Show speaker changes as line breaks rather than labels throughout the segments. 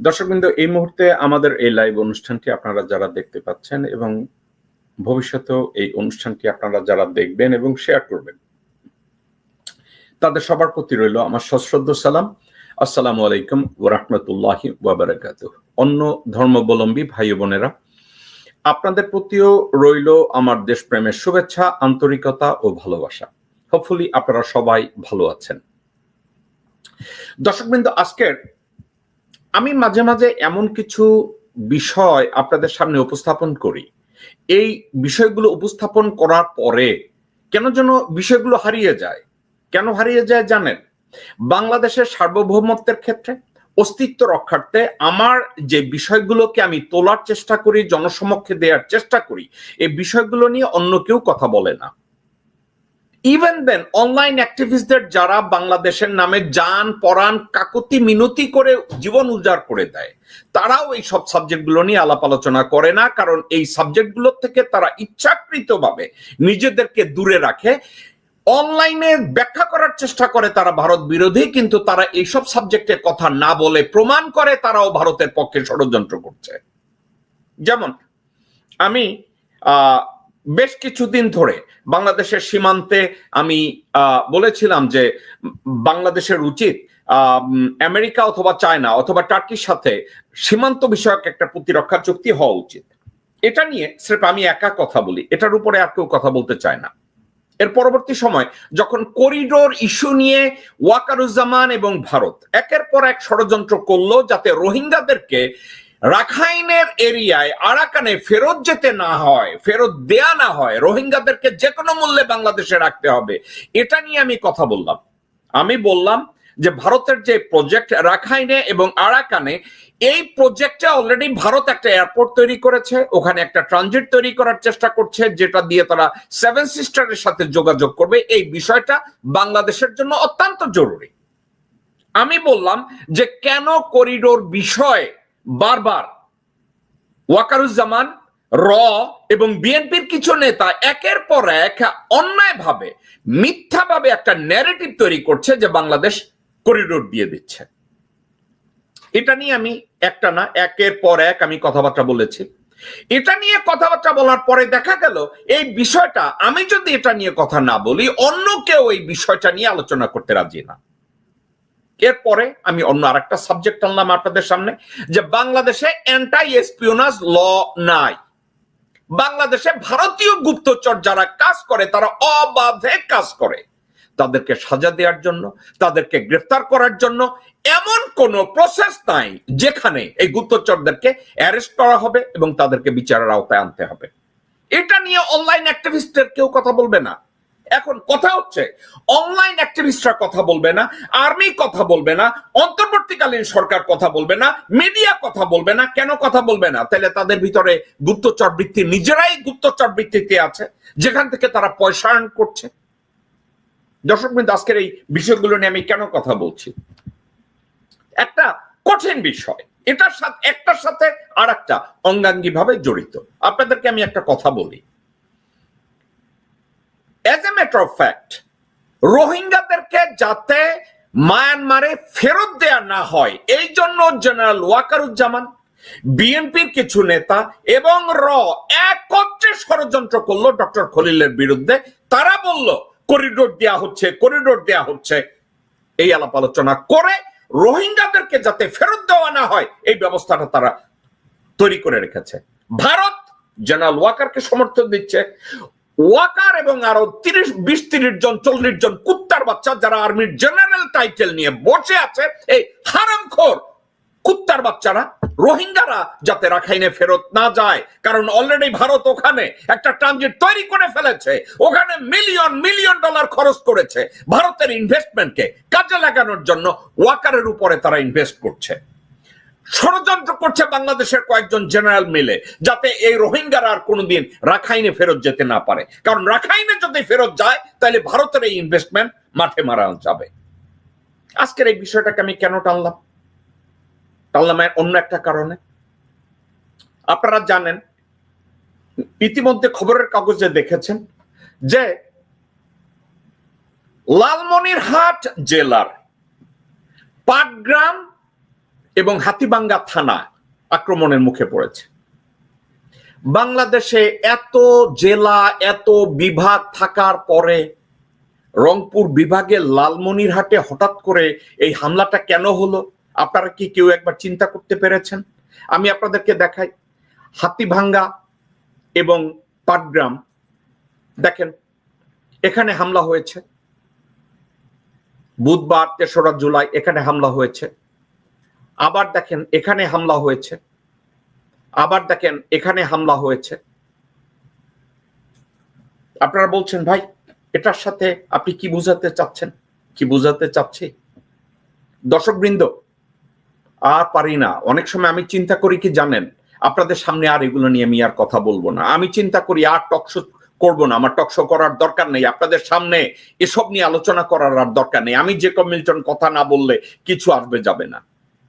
দর্শকবৃন্দ, এই মুহূর্তে আমাদের এই লাইভ অনুষ্ঠানটি আপনারা যারা দেখতে পাচ্ছেন এবং ভবিষ্যতেও এই অনুষ্ঠানটি আপনারা যারা দেখবেন এবং শেয়ার করবেন, তাদের সবার প্রতি রইল আমার সশ্রদ্ধ সালাম। আসসালামু আলাইকুম ওয়া রাহমাতুল্লাহি ওয়া বারাকাতুহু। অন্য ধর্মাবলম্বী ভাই বোনেরা, আপনাদের প্রতিও রইল আমার দেশপ্রেমের শুভেচ্ছা, আন্তরিকতা ও ভালোবাসা। হোপফুলি আপনারা সবাই ভালো আছেন। দর্শকবৃন্দ, আজকের আমি মাঝে মাঝে এমন কিছু বিষয় আপনাদের সামনে উপস্থাপন করি, এই বিষয়গুলো উপস্থাপন করার পরে কেন যেন বিষয়গুলো হারিয়ে যায়। কেন হারিয়ে যায় জানেন? বাংলাদেশের সার্বভৌমত্বের ক্ষেত্রে, অস্তিত্ব রক্ষার্থে আমার যে বিষয়গুলোকে আমি তোলার চেষ্টা করি, জনসমক্ষে দেওয়ার চেষ্টা করি, এই বিষয়গুলো নিয়ে অন্য কেউ কথা বলে না। ইভেন দেন অনলাইন অ্যাক্টিভিস্টদের যারা বাংলাদেশের নামে জান পরাণ কাকুতি মিনতি করে জীবন উজাড় করে দেয়, তারাও এই সব সাবজেক্টগুলো নিয়ে আলাপ আলোচনা করে না, কারণ এই সাবজেক্টগুলো থেকে তারা ইচ্ছাকৃতভাবে নিজেদেরকে দূরে রাখে। অনলাইনে ব্যাখ্যা করার চেষ্টা করে তারা ভারত বিরোধী, কিন্তু তারা এইসব সাবজেক্টে কথা না বলে প্রমাণ করে তারাও ভারতের পক্ষে ষড়যন্ত্র করছে। যেমন আমি বেশ কিছুদিন ধরে বাংলাদেশের সীমান্তে আমি বলেছিলাম যে বাংলাদেশের উচিত আমেরিকা অথবা চায়না অথবা টার্কির সাথে সীমান্ত বিষয়ক একটা প্রতিরক্ষা চুক্তি হওয়া উচিত। এটা নিয়ে স্রেফ আমি একা কথা বলি, এটার উপরে আর কেউ কথা বলতে চায় না। এর পরবর্তী সময় যখন করিডোর ইস্যু নিয়ে ওয়াকারুজ্জামান এবং ভারত একের পর এক ষড়যন্ত্র করলো যাতে রোহিঙ্গাদেরকে রাখাইনের এরিয়ায় আরাকানে ফেরত যেতে না হয়, ফেরত দেয়া না হয়, রোহিঙ্গাদেরকে যে কোনো মূল্যে বাংলাদেশে রাখতে হবে, এটা নিয়ে আমি কথা বললাম। আমি বললাম যে ভারতের যে প্রজেক্ট রাখাইনে এবং আরাকানে, এই প্রজেক্টে অলরেডি ভারত একটা এয়ারপোর্ট তৈরি করেছে, ওখানে একটা ট্রানজিট তৈরি করার চেষ্টা করছে, যেটা দিয়ে তারা সেভেন সিস্টারের সাথে যোগাযোগ করবে। এই বিষয়টা বাংলাদেশের জন্য অত্যন্ত জরুরি। আমি বললাম যে কেন করিডোর বিষয়ে বারবার ওয়াকারুজ্জামান, র এবং বিএনপির কিছু নেতা একের পর এক অন্যায়ভাবে, মিথ্যাভাবে একটা ন্যারেটিভ তৈরি করছে যে বাংলাদেশ করিডোর দিয়ে দিচ্ছে। এটা নিয়ে আমি একটা না, একের পর এক আমি কথাবার্তা বলেছি। এটা নিয়ে কথাবার্তা বলার পরে দেখা গেল এই বিষয়টা আমি যদি এটা নিয়ে কথা না বলি, অন্য কেউ এই বিষয়টা নিয়ে আলোচনা করতে রাজি না। এরপরে আমি অন্য আরেকটা সাবজেক্ট আনলাম আপনাদের সামনে, যে বাংলাদেশে অ্যান্টি এসপিওনাজ ল নাই। বাংলাদেশে ভারতীয় গুপ্তচর যারা কাজ করে তারা অবাধে কাজ করে, তাদেরকে সাজা দেওয়ার জন্য, তাদেরকে গ্রেফতার করার জন্য এমন কোন প্রসেস নাই যেখানে এই গুপ্তচরদেরকে অ্যারেস্ট করা হবে এবং তাদেরকে বিচারের আওতায় আনতে হবে। এটা নিয়ে অনলাইন অ্যাক্টিভিস্টদের কেউ কথা বলবে না। এখন কথা হচ্ছে, অনলাইন অ্যাক্টিভিস্টরা কথা বলবে না, আর্মি কথা বলবে না, অন্তর্বর্তীকালীন সরকার কথা বলবে না, মিডিয়া কথা বলবে না। কেন কথা বলবে না? তাহলে তাদের ভিতরে গুপ্তচর বৃত্তি, নিজেরাই গুপ্তচর বৃত্তিতে আছে, যেখান থেকে তারা পয়সা আর্ন করছে। দর্শকবৃন্দ, আজকের এই বিষয়গুলো নিয়ে আমি কেন কথা বলছি? একটা কঠিন বিষয়, এটার সাথে একটার সাথে আর একটা অঙ্গাঙ্গি ভাবে জড়িত। আপনাদেরকে আমি একটা কথা বলি, as a matter of fact, রোহিঙ্গাদেরকে যাতে মায়ানমারে ফেরত দেয়া না হয়, এই জন্য জেনারেল ওয়াকারুজ্জামান, বিএনপির কিছু নেতা এবং র একত্রে ষড়যন্ত্র করলো ডক্টর খলিলের বিরুদ্ধে। তারা বলল করিডোর দেয়া হচ্ছে, করিডোর দেয়া হচ্ছে। এই আলাপ আলোচনা করে রোহিঙ্গাদেরকে যাতে ফেরত দেওয়া না হয়, এই ব্যবস্থাটা তারা তৈরি করে রেখেছে। ভারত জেনারেল ওয়াকারকে সমর্থন দিচ্ছে। ওয়াকার এবং আরো 20-30 জন 40 জন কুত্তার বাচ্চা যারা আর্মির জেনারেল টাইটেল নিয়ে বসে আছে, এই হারামখোর কুত্তার বাচ্চারা রোহিঙ্গারা যাতে রাখাইনে ফেরত না যায়, কারণ অলরেডি ভারত ওখানে একটা ট্রানজিট তৈরি করে ফেলেছে, ওখানে মিলিয়ন মিলিয়ন ডলার খরচ করেছে ভারতের ইনভেস্টমেন্টকে কাজে লাগানোর জন্য। ওয়াকারের উপরে তারা ইনভেস্ট করছে, ষড়যন্ত্র করছে বাংলাদেশের কয়েকজন জেনারেল মিলে, যাতে এই রোহিঙ্গারা আর কোনোদিন রাখাইনে ফেরত যেতে না পারে। কারণ রাখাইনে যদি ফেরত যায় তাহলে ভারতের এই ইনভেস্টমেন্ট মাঠে মারা যাবে। আজকের এই বিষয়টাকে আমি কেন টানলাম অন্য একটা কারণে। আপনারা জানেন, ইতিমধ্যে খবরের কাগজে দেখেছেন যে লালমনিরহাট জেলার পাটগ্রাম এবং হাতীবাঙ্গা থানা আক্রমণের মুখে পড়েছে। বাংলাদেশে এত জেলা এত বিভাগ থাকার পরে রংপুর বিভাগের লালমনিরহাটে হঠাৎ করে এই হামলাটা কেন হলো? আপনারা কি কেউ একবার চিন্তা করতে পেরেছেন? আমি আপনাদেরকে দেখাই। হাতীভাঙ্গা এবং পাটগ্রাম, দেখেন এখানে হামলা হয়েছে বুধবার ৩রা জুলাই, এখানে হামলা হয়েছে। আবার দেখেন এখানে হামলা হয়েছে, আবার দেখেন এখানে হামলা হয়েছে। আপনারা বলছেন ভাই এটার সাথে আপনি কি বুঝাতে চাচ্ছেন? কি বুঝাতে চাচ্ছি দর্শকবৃন্দ, আর পারি না। অনেক সময় আমি চিন্তা করি কি জানেন, আপনাদের সামনে আর এগুলো নিয়ে আমি আর কথা বলবো না। আমি চিন্তা করি আর টকশো করবো না, আমার টকশো করার দরকার নেই। আপনাদের সামনে এসব নিয়ে আলোচনা করার আর দরকার নেই। আমি যে মিল্টন কথা না বললে কিছু আসবে যাবে না,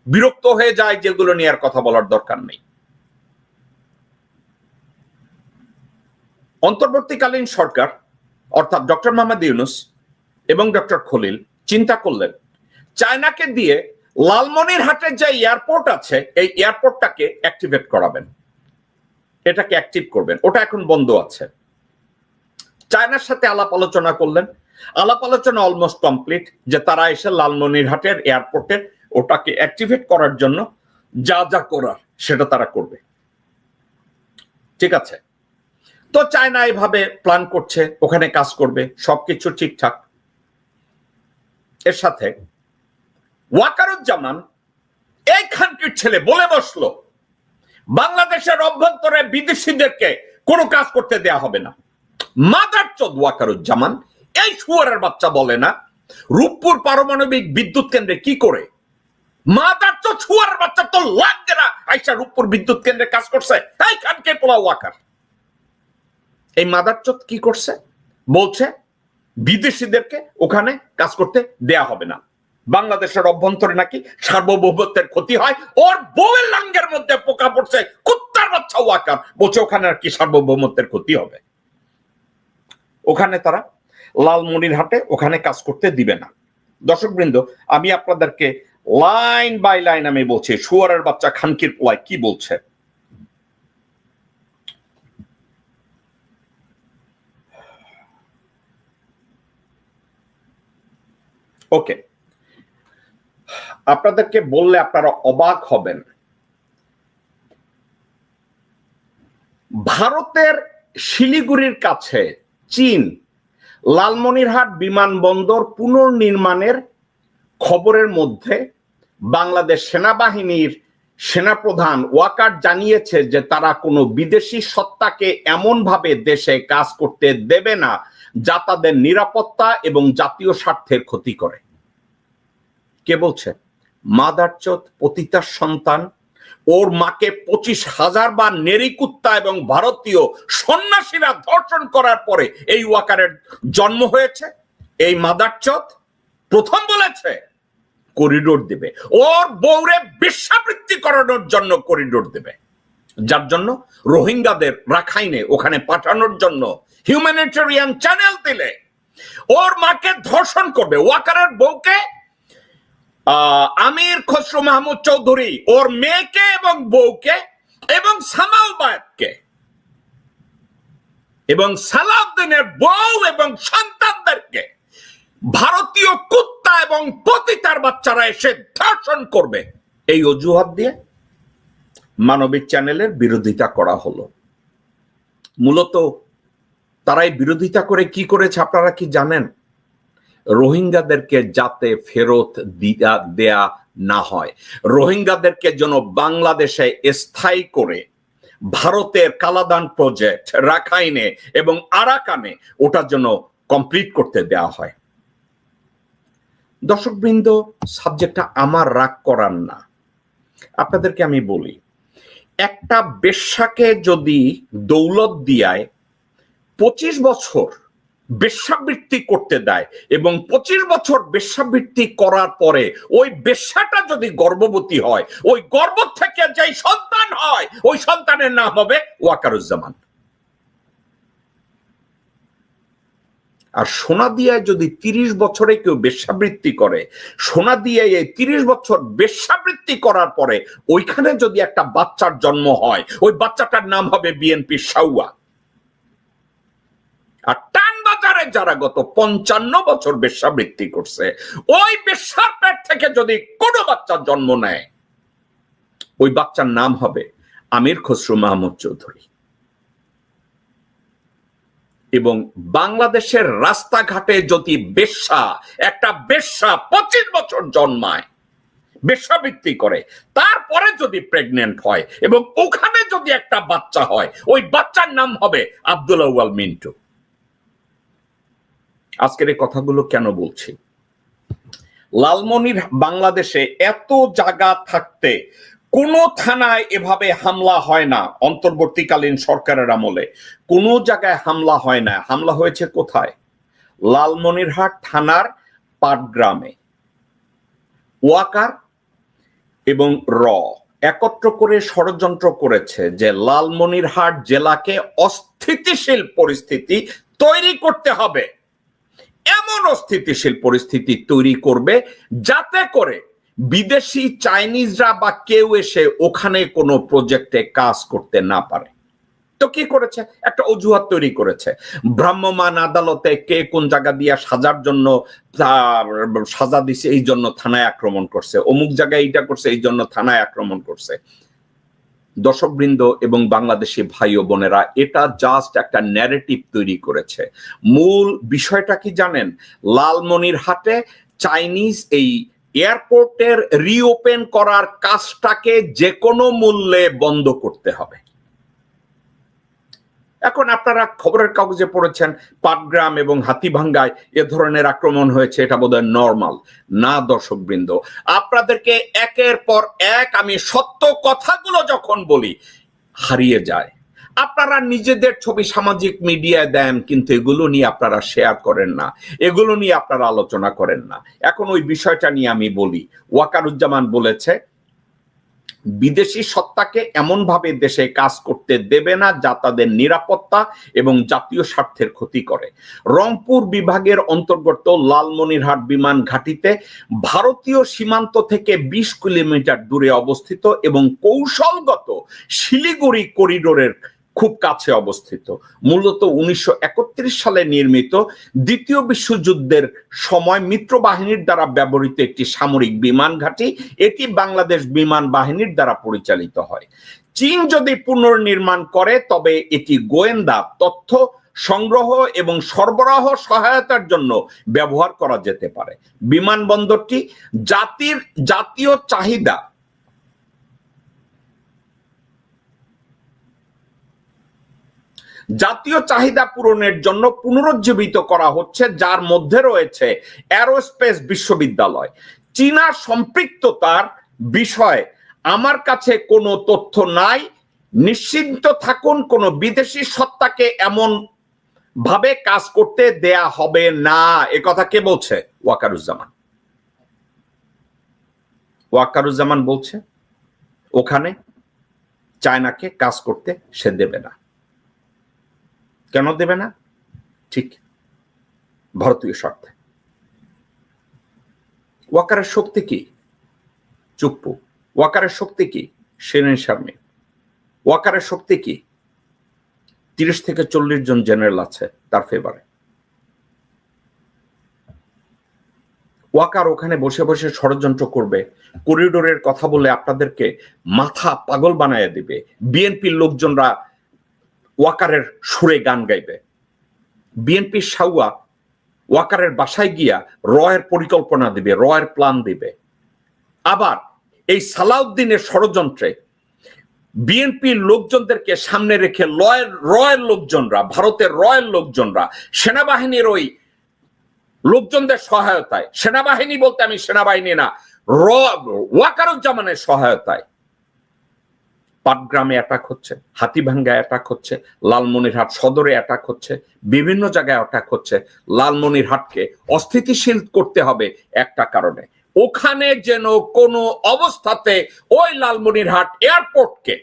বিরক্ত হয়ে যায়, যেগুলো নিয়ে আর কথা বলার দরকার নেই। অন্তর্বর্তীকালীন সরকার অর্থাৎ ডক্টর মোহাম্মদ ইউনূস এবং ডক্টর খলিল চিন্তা করলেন চায়নাকে দিয়ে লালমনিরহাটের যে এয়ারপোর্ট আছে এই এয়ারপোর্টটাকে অ্যাক্টিভেট করাবেন, এটাকে অ্যাক্টিভ করবেন। ওটা এখন বন্ধ আছে। চায়নার সাথে আলাপ আলোচনা করলেন, আলাপ আলোচনা অলমোস্ট কমপ্লিট, যে তারা এসে লালমনিরহাটের এয়ারপোর্টের ওটাকে অ্যাক্টিভেট করার জন্য যা যা করার সেটা তারা করবে। ঠিক আছে, তো চায়না এভাবে প্ল্যান করছে, ওখানে কাজ করবে, সবকিছু ঠিকঠাক। এর সাথে ওয়াকারুজ্জামান এইখানকার ছেলে বলে বসলো বাংলাদেশের অভ্যন্তরে বিদেশিদেরকে কোনো কাজ করতে দেয়া হবে না। মাদারচোদ ওয়াকারুজ্জামান এই শুয়োরের বাচ্চা বলে না রূপপুর পারমাণবিক বিদ্যুৎ কেন্দ্রে কি করে? মাদারচোদ শুয়োরের বাচ্চা তো লাগেরা আইসা রূপপুর বিদ্যুৎ কেন্দ্রে কাজ করছে। এইখানকে পোলা ওয়াকার এই মাদারচোদ কি করছে? বলছে বিদেশিদেরকে ওখানে কাজ করতে দেয়া হবে না, বাংলাদেশের অভ্যন্তরে নাকি সার্বভৌমত্বের ক্ষতি হয়। ওর বউয়ের লাঙ্গের মধ্যে পোকা পড়ছে, কুত্তার বাচ্চা ওয়াকার বলছে ওখানে আর কি সার্বভৌমত্বের ক্ষতি হবে। ওখানে তারা লালমনিরহাটে ওখানে কাজ করতে দিবে না। দর্শকবৃন্দ, আমি আপনাদেরকে লাইন বাই লাইন আমি বলছি শুয়ারের বাচ্চা খানকির পোলায় কি বলছে। ওকে, আপনাদেরকে বললে আপনারা অবাক হবেন। ভারতের শিলিগুড়ির কাছে চীন লালমনিরহাট বিমানবন্দর পুনর্নির্মাণের খবরের মধ্যে বাংলাদেশ সেনাবাহিনীর সেনাপ্রধান ওয়াকার জানিয়েছে যে তারা কোনো বিদেশি সত্তাকে এমনভাবে দেশে কাজ করতে দেবে না যা তাদের নিরাপত্তা এবং জাতীয় স্বার্থের ক্ষতি করে। কে বলছে? মাদারচোদ পতিতার সন্তান। ওর মাকে 25,000 বার নেরিকুত্তা এবং ভারতীয় সন্ন্যাসীরা ধর্ষণ করার পরে এই ওয়াকারের জন্ম হয়েছে। এই মাদারচোদ প্রথম বলেছে করিডোর দেবে, ওর বউরে বেশ্যাবৃত্তি করানোর জন্য করিডোর দেবে, যার জন্য রোহিঙ্গাদের রাখাইনে ওখানে পাঠানোর জন্য হিউম্যানিটেরিয়ান চ্যানেল দিলে ওর মাকে ধর্ষণ করবে। ওয়াকারের বউকে আমির খসরু মাহমুদ চৌধুরী ওর মেয়েকে এবং বউকে এবং সামালবায়াতকে এবং সালাউদ্দিনের বউ এবং সন্তানদেরকে ভারতীয় কুত্তা এবং পতিতার বাচ্চারা এসে ধর্ষণ করবে, এই অজুহাত দিয়ে মানবিক চ্যানেলের বিরোধিতা করা হলো। মূলত তারাই বিরোধিতা করে কি করেছে আপনারা কি জানেন? রোহিঙ্গাদেরকে যাতে ফেরত দেয়া না হয়, রোহিঙ্গাদেরকে যেন বাংলাদেশে স্থায়ী করে ভারতের কালাদান প্রজেক্ট রাখাইনে এবং আরাকানে ওটার জন্য কমপ্লিট করতে দেয়া হয়। দর্শকবৃন্দ, সাবজেক্টটা আমার রাগ করার না, আপনাদেরকে আমি বলি, একটা বেশ্যাকে যদি দৌলত দিয়ায় 25 বছর বেশ্যাবৃত্তি করতে দেয় এবং 25 বছর বেশ্যাবৃত্তি করার পরে ওই বেশ্যাটা যদি গর্ভবতী হয়, ওই গর্ভ থেকে যেই সন্তান হয় ওই সন্তানের নাম হবে ওয়াকারুজ্জামান। আর সোনাদিয়ায় যদি 30 বছরে কেউ বেশ্যাবৃত্তি করে, সোনাদিয়ায় এই 30 বছর বেশ্যাবৃত্তি করার পরে ওইখানে যদি একটা বাচ্চার জন্ম হয়, ওই বাচ্চাটার নাম হবে বিএনপির সাউয়া। আর টানবাজারে যারা গত 55 বছর বেশ্যাবৃত্তি করছে, ওই বেশ্যার পেট থেকে যদি কোনো বাচ্চার জন্ম নেয়, ওই বাচ্চার নাম হবে আমির খসরু মাহমুদ চৌধুরী। এবং বাংলাদেশের রাস্তাঘাটে যদি একটা বেশ্যা 25 বছর জন্মায়, বেশ্যাবৃত্তি করে, তারপরে যদি প্রেগনেন্ট হয় এবং ওখানে যদি একটা বাচ্চা হয়, ওই বাচ্চার নাম হবে আব্দুল আউয়াল মিন্টু। আজকের এই কথাগুলো কেন বলছি? লালমনির বাংলাদেশে এত জায়গা থাকতে কোন থানায় এভাবে হামলা হয় না। অন্তর্বর্তীকালীন সরকারের আমলে কোন জায়গায় হামলা হয় না। হামলা হয়েছে কোথায়? লালমনিরহাট থানার পাটগ্রামে। ওয়াকার এবং একত্র করে ষড়যন্ত্র করেছে যে লালমনিরহাট জেলাকে অস্থিতিশীল পরিস্থিতি তৈরি করতে হবে। এমন অস্থিতিশীল পরিস্থিতি তৈরি করবে যাতে করে বিদেশি চাইনিজরা বা কেউ এসে ওখানে কোনো প্রজেক্টে কাজ করতে না পারে। তো কি করেছে? একটা অজুহাত তৈরি করেছে। ভ্রাম্যমাণ আদালতে কে কোন জায়গা দিয়ে সাজার জন্য সাজা দিছে, এই জন্য থানায় আক্রমণ করছে, অমুক জায়গায় এইটা করছে, এই জন্য থানায় আক্রমণ করছে। দর্শকবৃন্দ এবং বাংলাদেশি ভাই ও বোনেরা, এটা জাস্ট একটা ন্যারেটিভ তৈরি করেছে। মূল বিষয়টা কি জানেন? লালমনিরহাটে চাইনিজ এই এয়ারপোর্টের রিওপেন করার কাজটাকে যে কোনো মূল্যে বন্ধ করতে হবে। এখন আপনারা খবরের কাগজে পড়েছেন পাটগ্রাম এবং হাতীভাঙ্গায় এ ধরনের আক্রমণ হয়েছে, এটা বোধহয় নর্মাল না। দর্শকবৃন্দ, আপনাদেরকে একের পর এক আমি সত্য কথাগুলো যখন বলি হারিয়ে যায়। আপনারা নিজেদের ছবি সামাজিক মিডিয়ায় দেন, কিন্তু এগুলো নিয়ে আপনারা শেয়ার করেন না, এগুলো নিয়ে আপনারা আলোচনা করেন না। এখন ওই বিষয়টা নিয়ে আমি বলি। ওয়াকারুজ্জামান বলেছে বিদেশি সত্তাকে এমন ভাবে দেশে কাজ করতে দেবে না যা তাদের নিরাপত্তা এবং জাতীয় স্বার্থের ক্ষতি করে। রংপুর বিভাগের অন্তর্গত লালমনিরহাট বিমান ঘাঁটিতে ভারতীয় সীমান্ত থেকে 20 কিলোমিটার দূরে অবস্থিত এবং কৌশলগত শিলিগুড়ি করিডোরের খুব কাছে অবস্থিত। মূলত 1931 সালে নির্মিত দ্বিতীয় বিশ্বযুদ্ধের সময় মিত্র বাহিনীর দ্বারা ব্যবহৃত একটি সামরিক বিমান ঘাঁটি। এটি বাংলাদেশ বিমান বাহিনীর দ্বারা পরিচালিত হয়। চীন যদি পুনর্নির্মাণ করে তবে এটি গোয়েন্দা তথ্য সংগ্রহ এবং সরবরাহ সহায়তার জন্য ব্যবহার করা যেতে পারে। বিমানবন্দরটি জাতীয় চাহিদা পূরণের জন্য পুনরুজ্জীবিত করা হচ্ছে, যার মধ্যে রয়েছে অ্যারোস্পেস বিশ্ববিদ্যালয়। চীনা সম্পৃক্ততার বিষয়ে আমার কাছে কোনো তথ্য নাই। নিশ্চিন্ত থাকুন, কোনো বিদেশি সত্তাকে এমন ভাবে কাজ করতে দেয়া হবে না। এ কথা কে বলছে? ওয়াকারুজ্জামান বলছে ওখানে চায়নাকে কাজ করতে সে দেবে না। কেন দেবে না? ঠিক ভারতীয় স্বার্থে। ওয়াকারের শক্তি কি? চুপ্পু। ওয়াকারের শক্তি কি? শিরিন শারমিন। ওয়াকারের শক্তি কি? 30 থেকে 40 জন জেনারেল আছে তার ফেভারে। ওয়াকার ওখানে বসে বসে ষড়যন্ত্র করবে, করিডোরের কথা বলে আপনাদেরকে মাথা পাগল বানায় দিবে। বিএনপির লোকজনরা ওয়াকারের সুরে গান গাইবে। বিএনপির সাউয়া ওয়াকারের বাসায় গিয়া রয়ের পরিকল্পনা দিবে, রয়ের প্ল্যান দিবে। আবার এই সালাউদ্দিনের ষড়যন্ত্রে বিএনপির লোকজনদেরকে সামনে রেখে রয়ের লোকজনরা, ভারতের রয়ের লোকজনরা সেনাবাহিনীর ওই লোকজনদের সহায়তায়, সেনাবাহিনী বলতে আমি সেনাবাহিনী না, ওয়াকারুজ্জামানের সহায়তায় পাটগ্রামে অ্যাটাক হচ্ছে, হাতীভাঙ্গায় অ্যাটাক হচ্ছে, লালমনিরহাট সদরে অ্যাটাক হচ্ছে, বিভিন্ন জায়গায় অ্যাটাক হচ্ছে। লালমনিরহাটকে অস্থিতিশীল করতে হবে একটা কারণে, ওখানে যেন কোনো অবস্থাতে ওই লালমনিরহাট এয়ারপোর্টকে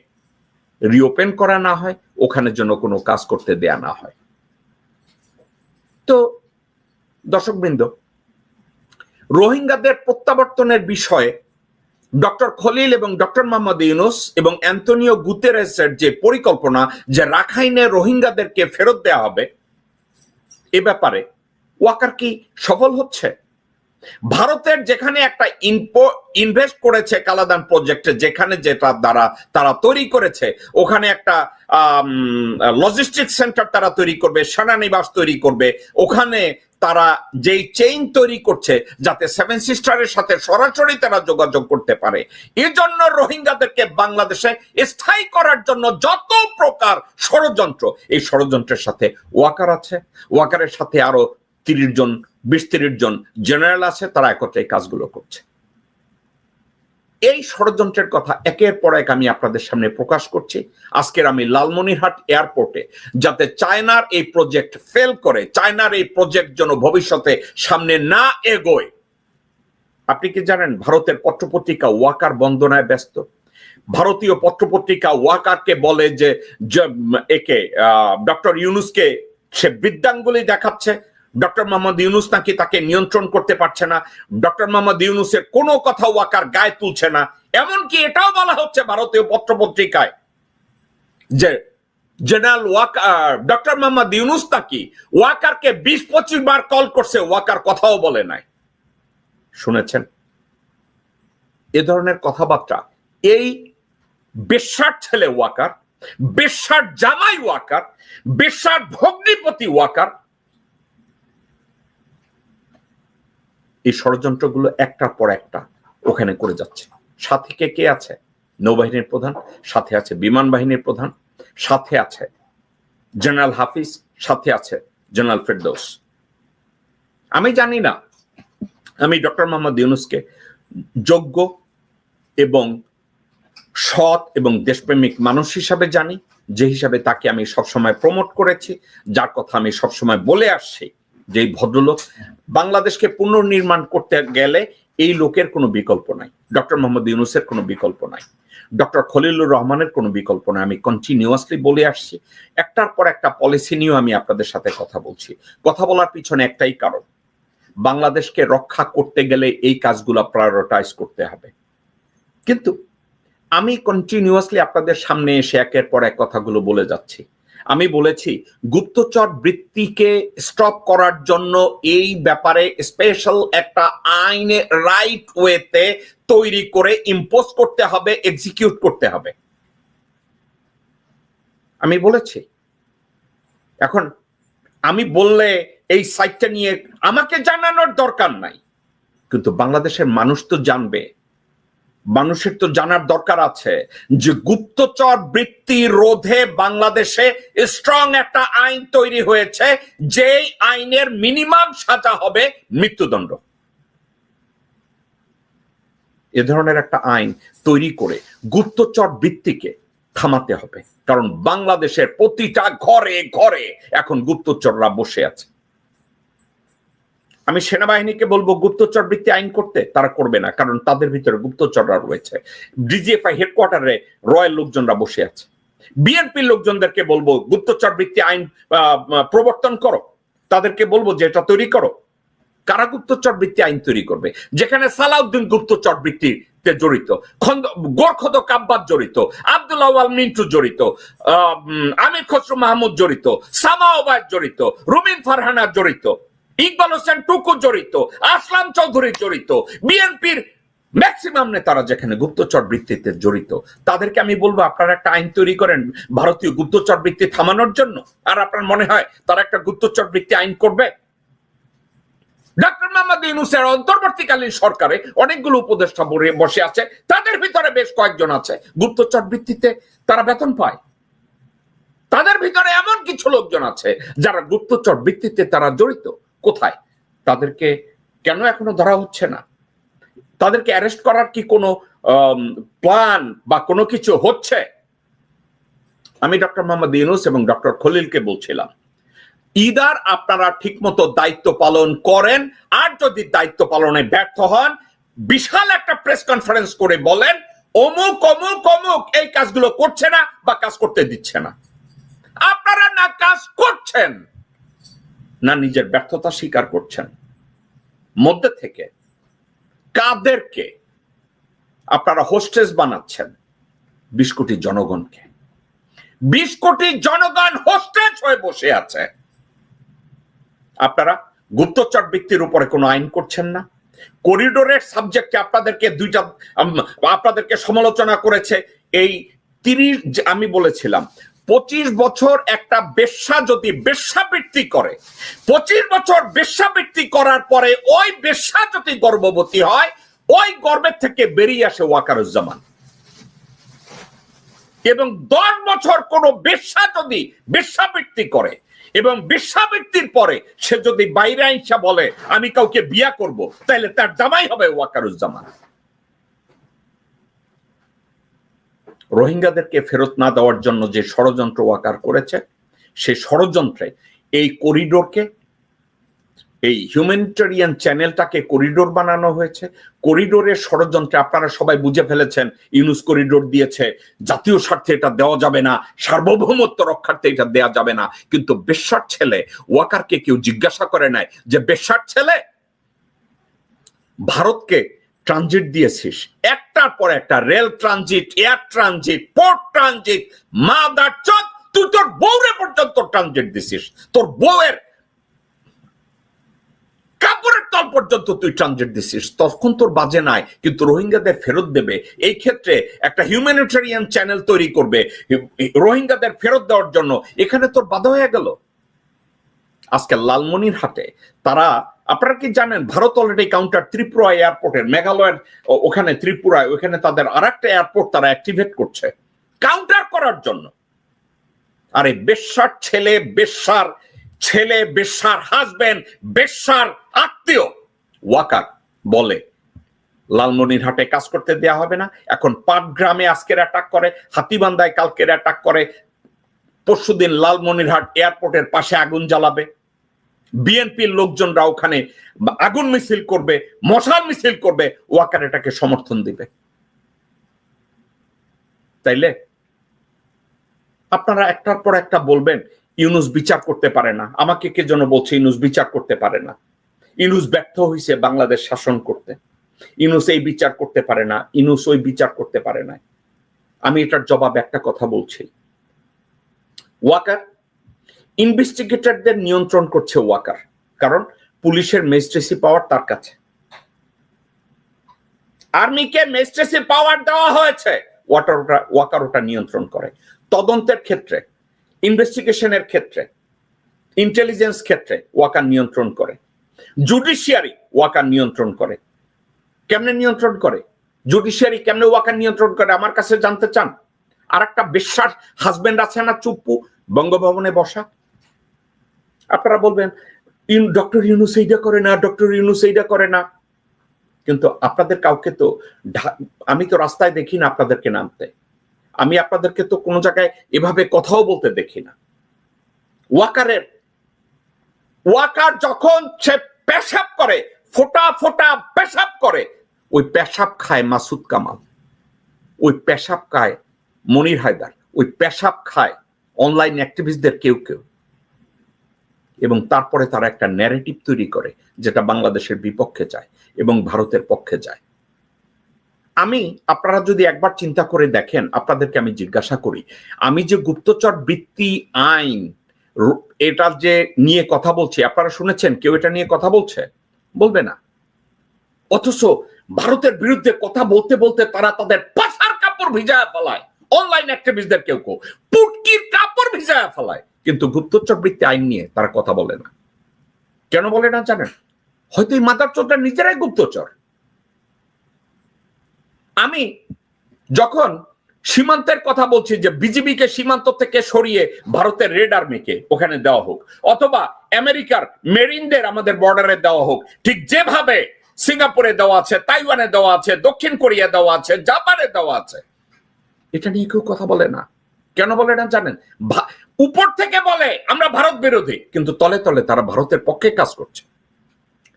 রিওপেন করা না হয়, ওখানে যেন কোনো কাজ করতে দেয়া না হয়। তো দর্শকবৃন্দ, রোহিঙ্গাদের প্রত্যাবর্তনের বিষয়ে ডক্টর খলিল এবং ডক্টর মোহাম্মদ ইউনূস এবং অ্যান্তনিও গুতেরেসের যে পরিকল্পনা যে রাখাইনে রোহিঙ্গাদেরকে ফেরত দেওয়া হবে, এ ব্যাপারে ওয়াকার কি সফল হচ্ছে? ভারতের যেখানে একটা ইনভেস্ট করেছে কালাদান প্রজেক্টে, যেখানে যেটা দ্বারা তারা তৈরি করেছে, ওখানে একটা লজিস্টিক সেন্টার তারা তৈরি করবে, সেনানিবাস তৈরি করবে, ওখানে তারা যেই চেইন তৈরি করছে যাতে সেভেন সিস্টারের সাথে সরাসরি তারা যোগাযোগ করতে পারে, এজন্য রোহিঙ্গাদেরকে বাংলাদেশে স্থায়ী করার জন্য যত প্রকার ষড়যন্ত্র, এই ষড়যন্ত্রের সাথে ওয়াকার আছে, ওয়াকারের সাথে আরো 20-30 জন জেনারেল আছে, তারা একত্রে এই কাজগুলো করছে। এই ষড়যন্ত্রের কথা একের পর এক আমি আপনাদের সামনে প্রকাশ করছি। আজকের আমি লালমনিরহাট এয়ারপোর্টে যাতে চায়নার এই প্রজেক্ট ফেল করে, চায়নার এই প্রজেক্ট যেন ভবিষ্যতে সামনে না এগোয়। আপনি কি জানেন ভারতের পত্রপত্রিকা ওয়াকার বন্দনায় ব্যস্ত? ভারতীয় পত্রপত্রিকা ওয়াকারকে বলে যে একে ডক্টর ইউনূসকে সে বৃদ্ধাঙ্গুলি দেখাচ্ছে, ডক্টর মোহাম্মদ ইউনূস নাকি তাকে নিয়ন্ত্রণ করতে পারছে না, ডক্টর মোহাম্মদ ইউনূসের কোনো কথা ওয়াকার গায়ে তুলছে না। এমনকি এটাও বলা হচ্ছে ভারতীয় পত্রপত্রিকায় যে জেনারেল ওয়াকার ডক্টর মোহাম্মদ ইউনূস নাকি ওয়াকারকে 20-25 বার কল করছে, ওয়াকার কথাও বলে নাই। শুনেছেন এ ধরনের কথাবার্তা? এই বেশ্যার ছেলে ওয়াকার, বেশ্যার জামাই ওয়াকার, বেশ্যার ভগ্নিপতি ওয়াকার, এই ষড়যন্ত্রগুলো একটার পর একটা ওখানে করে যাচ্ছে। সাথে কে আছে? নৌবাহিনীর প্রধান, সাথে আছে বিমান বাহিনীর প্রধান, সাথে আছে জেনারেল হাফিজ, সাথে আছে জেনারেল ফেরদৌস। আমি জানি না, আমি ডক্টর মোহাম্মদ ইউনূসকে যোগ্য এবং সৎ এবং দেশপ্রেমিক মানুষ হিসাবে জানি, যে হিসাবে তাকে আমি সবসময় প্রমোট করেছি, যার কথা আমি সবসময় বলে আসছি যে এই ভদ্রলোক বাংলাদেশকে পুনর্নির্মাণ করতে গেলে এই লোকের কোনো বিকল্প নাই, ডক্টর মোহাম্মদ ইউনূসের কোনো বিকল্প নাই, ডক্টর খলিলুর রহমানের কোনো বিকল্প নাই। আমি কন্টিনিউয়াসলি বলে আসছি, একটার পর একটা পলিসি নিয়েও আমি আপনাদের সাথে কথা বলছি। কথা বলার পিছনে একটাই কারণ, বাংলাদেশকে রক্ষা করতে গেলে এই কাজগুলো প্রায়োরিটাইজ করতে হবে। কিন্তু আমি কন্টিনিউয়াসলি আপনাদের সামনে এসে একের পর এক কথাগুলো বলে যাচ্ছি। আমি বলেছি গুপ্তচর বৃত্তিকে স্টপ করার জন্য এই ব্যাপারে স্পেশাল একটা আইনে রাইট ওয়েতে তৈরি করে ইম্পোজ করতে হবে, এক্সিকিউট করতে হবে। আমি বলেছি। এখন আমি বললে এই সাইটটা নিয়ে আমাকে জানানোর দরকার নাই, কিন্তু বাংলাদেশের মানুষ তো জানবে, মানুষের তো জানার দরকার আছে যে গুপ্তচর বৃত্তি রোধে বাংলাদেশে স্ট্রং একটা আইন তৈরি হয়েছে, যেই আইনের মিনিমাম সাজা হবে মৃত্যুদণ্ড। এ ধরনের একটা আইন তৈরি করে গুপ্তচর বৃত্তিকে থামাতে হবে, কারণ বাংলাদেশের প্রতিটা ঘরে ঘরে এখন গুপ্তচররা বসে আছে। আমি সেনাবাহিনীকে বলবো গুপ্তচর বৃত্তি আইন করতে, তারা করবে না, কারণ তাদের ভিতরে গুপ্তচররা রয়েছে। ডিজিএফআই হেডকোয়ার্টারে রয়্যাল লোকজনরা বসে আছে। বিএনপির লোকজনদেরকে বলবো গুপ্তচর বৃত্তি আইন প্রবর্তন করো, তাদেরকে বলবো যে এটা তৈরি করো। কারা গুপ্তচর বৃত্তি আইন তৈরি করবে? যেখানে সালাউদ্দিন গুপ্তচর বৃত্তিতে জড়িত, গোরখদক আব্বাস জড়িত, আব্দুল আওয়াল মিন্টু জড়িত, আমির খসরু মাহমুদ জড়িত, সামা ওবায়দ জড়িত, রুমিন ফারহানা জড়িত, ইকবাল হোসেন টুকু জড়িত, আসলাম চৌধুরী জড়িত, বিএনপির ম্যাক্সিমাম নেতারা যেখানে গুপ্তচর বৃত্তিতে জড়িত, তাদেরকে আমি বলবো আপনারা একটা আইন তৈরি করেন ভারতীয় গুপ্তচর বৃত্তি থামানোর জন্য। আর আপনার মনে হয় তারা একটা গুপ্তচর বৃত্তি আইন করবে? ডক্টর মোহাম্মদ ইউনূসের অন্তর্বর্তীকালীন সরকারে অনেকগুলো উপদেষ্টা বসে আছে, তাদের ভিতরে বেশ কয়েকজন আছে গুপ্তচর বৃত্তিতে তারা বেতন পায়। তাদের ভিতরে এমন কিছু লোকজন আছে যারা গুপ্তচর বৃত্তিতে তারা জড়িত। কোথায়? তাদেরকে কেন এখনো ধরা হচ্ছে না? তাদেরকে অ্যারেস্ট করার কি কোনো প্ল্যান বা কোনো কিছু হচ্ছে? আমি ডক্টর মোহাম্মদ ইউনূস এবং ডক্টর খলিলকে বলছিলাম, ইদার আপনারা ঠিকমতো দায়িত্ব পালন করেন, আর যদি দায়িত্ব পালনে ব্যর্থ হন বিশাল একটা প্রেস কনফারেন্স করে বলেন অমুক অমুক অমুক এই কাজগুলো করছে না বা কাজ করতে দিচ্ছে না। আপনারা না কাজ করছেন, না নিজের ব্যর্থতা স্বীকার করছেন? মধ্যে থেকে কাদেরকে আপনারা হোস্টেস বানাচ্ছেন? 20 কোটি জনগণকে। 20 কোটি জনগণ হোস্টেজ হয়ে বসে আছে। আপনারা গুপ্তচর ব্যক্তির উপরে কোনো আইন করছেন না। করিডোরের সাবজেক্টে আপনাদেরকে সমালোচনা করেছে এই 30, আমি বলেছিলাম 25 বছর একটা বেশ্যা যদি বেশ্যাবৃত্তি করে, 25 বছর বেশ্যাবৃত্তি করার পরে ওই বেশ্যা যদি গর্ভবতী হয়, ওই গর্ভের থেকে বেরিয়ে আসে ওয়াকারুজ্জামান। এবং 10 বছর কোন বেশ্যা যদি বেশ্যাবৃত্তি করে এবং বেশ্যাবৃত্তির পরে সে যদি বাইরে আইসা বলে আমি কাউকে বিয়া করব, তাহলে তার জামাই হবে ওয়াকারুজ্জামান। রোহিঙ্গাদেরকে ফেরত না দেওয়ার জন্য যে ষড়যন্ত্র ওয়াকার করেছে, সেই ষড়যন্ত্রে এই করিডোরকে, এই হিউম্যানিটেরিয়ান চ্যানেলটাকে করিডোর বানানো হয়েছে। করিডোরের ষড়যন্ত্রে আপনারা সবাই বুঝে ফেলেছেন, ইউনুস করিডোর দিয়েছে, জাতীয় স্বার্থে এটা দেওয়া যাবে না, সার্বভৌমত্ব রক্ষার্থে এটা দেওয়া যাবে না। কিন্তু বেশ্যার ছেলে ওয়াকারকে কেউ জিজ্ঞাসা করে নাই যে বেশ্যার ছেলে ভারতকে ট্রানজিট দিয়েছিস, একটার পর একটা rail transit, air transit, port transit, মাদার চোদ, তুই তোর বউরে পর্যন্ত ট্রানজিট দিছিস, তোর বউয়ের কাপড়ের তল পর্যন্ত তুই ট্রানজিট দিছিস, তখন তোর বাজে নাই। কিন্তু রোহিঙ্গাদের ফেরত দেবে, এই ক্ষেত্রে একটা হিউম্যানিটেরিয়ান চ্যানেল তৈরি করবে রোহিঙ্গাদের ফেরত দেওয়ার জন্য, এখানে তোর বাধা হয়ে গেল। আজকে লালমনিরহাটে তারা, আপনারা কি জানেন ভারত অলরেডি কাউন্টার ত্রিপুরা এয়ারপোর্টের, মেঘালয়ের ওখানে ত্রিপুরায়, ওখানে তাদের আরেকটা এয়ারপোর্ট তারা অ্যাক্টিভেট করছে কাউন্টার করার জন্য। আরে বেশ্যার ছেলে, বেশ্যার ছেলে, বেশ্যার হাজবেন্ড, বেশ্যার আত্মীয় ওয়াকার বলে লালমনিরহাটে কাজ করতে দেয়া হবে না। এখন পাটগ্রামে আজকের অ্যাটাক করে, হাতিবান্ধায় কালকের অ্যাটাক করে, পরশুদিন লালমনিরহাট এয়ারপোর্টের পাশে আগুন জ্বালাবে, বিএনপির লোকজনরা ওখানে আগুন মিছিল করবে, মশাল মিছিল করবে, ওয়াকার এটাকে সমর্থন দিবে। তাইলে আপনারা একটার পর একটা বলবেন ইউনুস বিচার করতে পারে না। আমাকে কে যেন বলছে ইউনুস বিচার করতে পারে না, ইউনুস ব্যর্থ হয়েছে বাংলাদেশ শাসন করতে, ইউনুস এই বিচার করতে পারে না, ইউনুস ওই বিচার করতে পারে না। আমি এটার জবাব একটা কথা বলছি, ওয়াকার ইনভেস্টিগেটরদের নিয়ন্ত্রণ করছে ওয়াকার, কারণ পুলিশের ম্যাজিস্ট্রেসি পাওয়ার তার কাছে, আর্মিকে ম্যাজিস্ট্রেসি পাওয়ার দেওয়া হয়েছে, ওয়াকার ওটা নিয়ন্ত্রণ করে। তদন্তের ক্ষেত্রে, ইনভেস্টিগেশনের ক্ষেত্রে, ইন্টেলিজেন্স ক্ষেত্রে ওয়াকার নিয়ন্ত্রণ করে। জুডিশিয়ারি ওয়াকার নিয়ন্ত্রণ করে। কেমনে নিয়ন্ত্রণ করে? জুডিশিয়ারি কেমনে ওয়াকার নিয়ন্ত্রণ করে আমার কাছে জানতে চান? আর একটা বেশ্যার হাজবেন্ড আছে না চুপ্পু, বঙ্গভবনে বসা, আপনারা বলবেন ডক্টর ইউনুস এইটা করে না, ডক্টর ইউনুস এইটা করে না। কিন্তু আপনাদের কাউকে তো, আমি তো রাস্তায় দেখি না আপনাদেরকে নামতে, আমি আপনাদেরকে তো কোনো জায়গায় এভাবে কথাও বলতে দেখি না। ওয়াকার যখন সে পেশাব করে, ফোটা ফোটা পেশাব করে, ওই পেশাব খায় মাসুদ কামাল, ওই পেশাব খায় মনির হায়দার, ওই পেশাব খায় অনলাইন অ্যাক্টিভিস্টদের কেউ কেউ, এবং তারপরে তারা একটা ন্যারেটিভ তৈরি করে যেটা বাংলাদেশের বিপক্ষে যায় এবং ভারতের পক্ষে যায়। আপনারা যদি একবার চিন্তা করে দেখেন, আপনাদেরকে আমি জিজ্ঞাসা করি, আমি যে গুপ্তচর বৃত্তি আইন এটা যে নিয়ে কথা বলছি, আপনারা শুনেছেন কেউ এটা নিয়ে কথা বলছে? বলবে না। অথচ ভারতের বিরুদ্ধে কথা বলতে বলতে তারা তাদের পাছার কাপড় ভিজায় ফেলায়, অনলাইন অ্যাক্টিভিস্টদের কেউ কেউ পুটকির কাপড় ভিজায় ফেলায়, কিন্তু গুপ্তচর বৃত্তি আইন নিয়ে তারা কথা বলে না। কেন বলে না জানেন? হয়তো এই মাদারচোদরা নিজেরাই গুপ্তচর। আমি যখন সীমান্তের কথা বলছি যে বিজিবিকে সীমান্ত থেকে সরিয়ে ভারতের রেড আর্মিকে ওখানে দেওয়া হোক, অথবা আমেরিকার মেরিনদের আমাদের বর্ডারে দেওয়া হোক, ঠিক যেভাবে সিঙ্গাপুরে দেওয়া আছে, তাইওয়ানে দেওয়া আছে, দক্ষিণ কোরিয়া দেওয়া আছে, জাপানে দেওয়া আছে, এটা নিয়ে কেউ কথা বলে না। কেন বলে না জানেন? উপর থেকে বলে আমরা ভারত বিরোধী, কিন্তু তলে তলে তারা ভারতের পক্ষে কাজ করছে।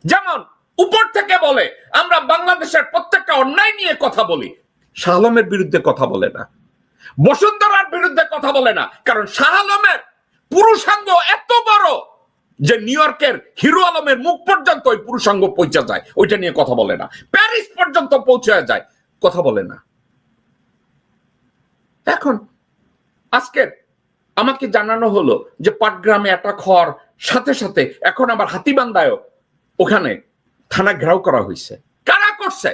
যেমন উপর থেকে বলে আমরা বাংলাদেশের প্রত্যেকটা অন্যায় নিয়ে কথা বলি, শাহ আলমের বিরুদ্ধে কথা বলে না, বসুন্ধরার বিরুদ্ধে কথা বলে না, কারণ শাহ আলমের পুরুষাঙ্গ এত বড় যে নিউ ইয়র্কের হিরো আলমের মুখ পর্যন্ত ওই পুরুষাঙ্গ পৌঁছে যায়, ওইটা নিয়ে কথা বলে না। প্যারিস পর্যন্ত পৌঁছে যায়, কথা বলে না। এখন আজকের আমাকে জানানো হলো যে পাটগ্রামে অ্যাটাক হওয়ার সাথে সাথে এখন আবার হাতীবান্ধায়ও ওখানে থানা ঘেরাও করা হয়েছে। কারা করছে?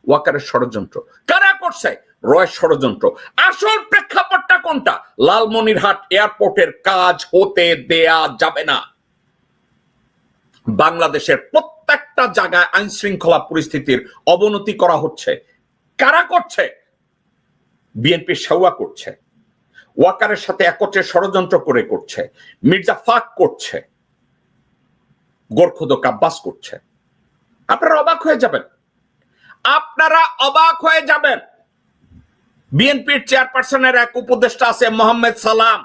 ওয়াকারের ষড়যন্ত্র। কারা করছে? রয়ের ষড়যন্ত্র। আসল প্রেক্ষাপটটা কোনটা? লালমনিরহাট এয়ারপোর্টের কাজ হতে দেয়া যাবে না। বাংলাদেশের প্রত্যেকটা জায়গায় আইন শৃঙ্খলা পরিস্থিতির অবনতি করা হচ্ছে। কারা করছে? বিএনপি সেওয়া করছে, ওয়াকারের সাথে একত্রে ষড়যন্ত্র করে করছে, মির্জা ফাক করছে, গোরখোদক আব্বাস করছে। আপনারা অবাক হয়ে যাবেন, আপনারা অবাক হয়ে যাবেন। বিএনপির চেয়ারপারসনের এক উপদেষ্টা আছে মোহাম্মদ সালাম,